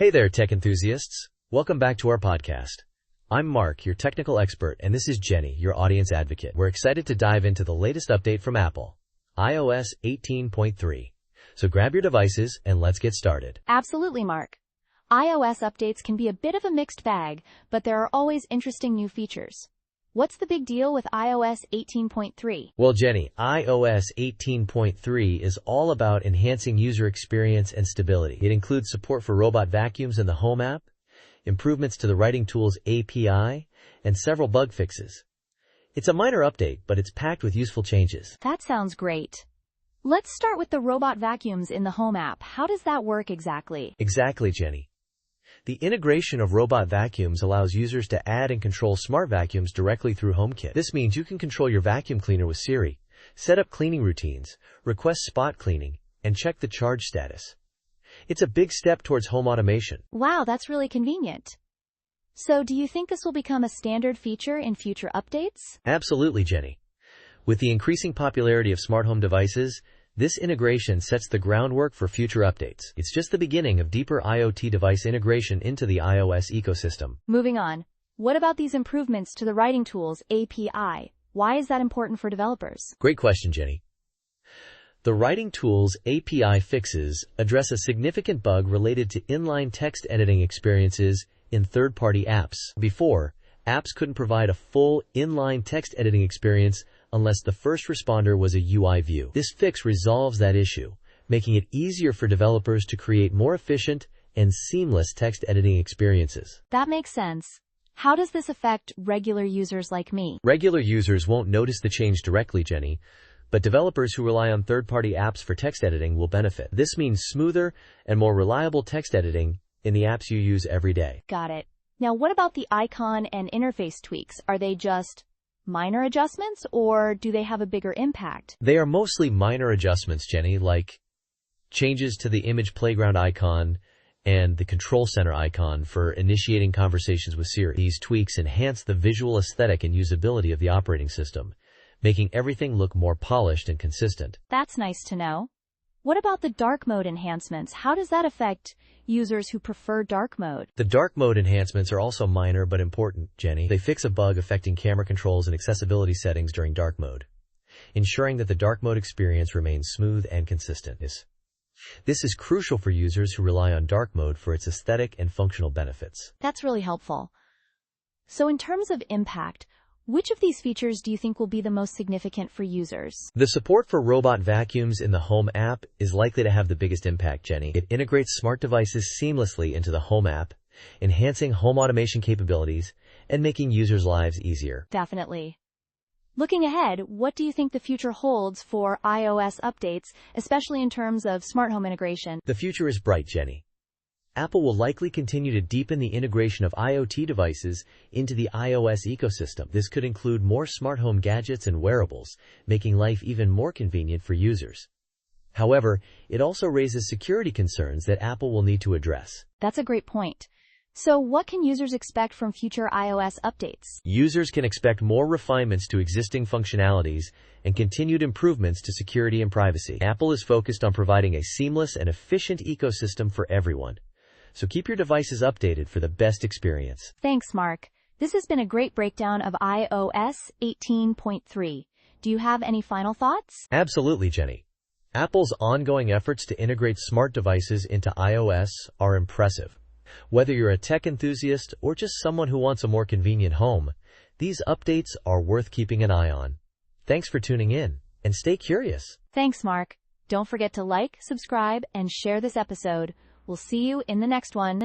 Hey there, tech enthusiasts. Welcome back to our podcast. I'm Mark, your technical expert, and this is Jenny, your audience advocate. We're excited to dive into the latest update from Apple, iOS 18.3. So grab your devices and let's get started. Absolutely, Mark. iOS updates can be a bit of a mixed bag, but there are always interesting new features. What's the big deal with iOS 18.3? Well, Jenny, iOS 18.3 is all about enhancing user experience and stability. It includes support for robot vacuums in the Home app, improvements to the Writing Tools API, and several bug fixes. It's a minor update, but it's packed with useful changes. That sounds great. Let's start with the robot vacuums in the Home app. How does that work exactly? Exactly, Jenny. The integration of robot vacuums allows users to add and control smart vacuums directly through HomeKit. This means you can control your vacuum cleaner with Siri, set up cleaning routines, request spot cleaning, and check the charge status. It's a big step towards home automation. Wow, that's really convenient. So, do you think this will become a standard feature in future updates? Absolutely, Jenny. With the increasing popularity of smart home devices, this integration sets the groundwork for future updates. It's just the beginning of deeper IoT device integration into the iOS ecosystem. Moving on, what about these improvements to the Writing Tools API? Why is that important for developers? Great question, Jenny. The Writing Tools API fixes address a significant bug related to inline text editing experiences in third-party apps. Before, apps couldn't provide a full inline text editing experience unless the first responder was a UI view. This fix resolves that issue, making it easier for developers to create more efficient and seamless text editing experiences. That makes sense. How does this affect regular users like me? Regular users won't notice the change directly, Jenny, but developers who rely on third-party apps for text editing will benefit. This means smoother and more reliable text editing in the apps you use every day. Got it. Now, what about the icon and interface tweaks? Are they just minor adjustments, or do they have a bigger impact? They are mostly minor adjustments, Jenny, like changes to the image playground icon and the control center icon for initiating conversations with Siri. These tweaks enhance the visual aesthetic and usability of the operating system, making everything look more polished and consistent. That's nice to know. What about the dark mode enhancements? How does that affect users who prefer dark mode? The dark mode enhancements are also minor but important, Jenny. They fix a bug affecting camera controls and accessibility settings during dark mode, ensuring that the dark mode experience remains smooth and consistent. This is crucial for users who rely on dark mode for its aesthetic and functional benefits. That's really helpful. So in terms of impact, which of these features do you think will be the most significant for users? The support for robot vacuums in the Home app is likely to have the biggest impact, Jenny. It integrates smart devices seamlessly into the Home app, enhancing home automation capabilities and making users' lives easier. Definitely. Looking ahead, what do you think the future holds for iOS updates, especially in terms of smart home integration? The future is bright, Jenny. Apple will likely continue to deepen the integration of IoT devices into the iOS ecosystem. This could include more smart home gadgets and wearables, making life even more convenient for users. However, it also raises security concerns that Apple will need to address. That's a great point. So what can users expect from future iOS updates? Users can expect more refinements to existing functionalities and continued improvements to security and privacy. Apple is focused on providing a seamless and efficient ecosystem for everyone. So keep your devices updated for the best experience. Thanks, Mark. This has been a great breakdown of iOS 18.3. Do you have any final thoughts? Absolutely, Jenny. Apple's ongoing efforts to integrate smart devices into iOS are impressive. Whether you're a tech enthusiast or just someone who wants a more convenient home, these updates are worth keeping an eye on. Thanks for tuning in, and stay curious. Thanks, Mark. Don't forget to like, subscribe, and share this episode. We'll see you in the next one.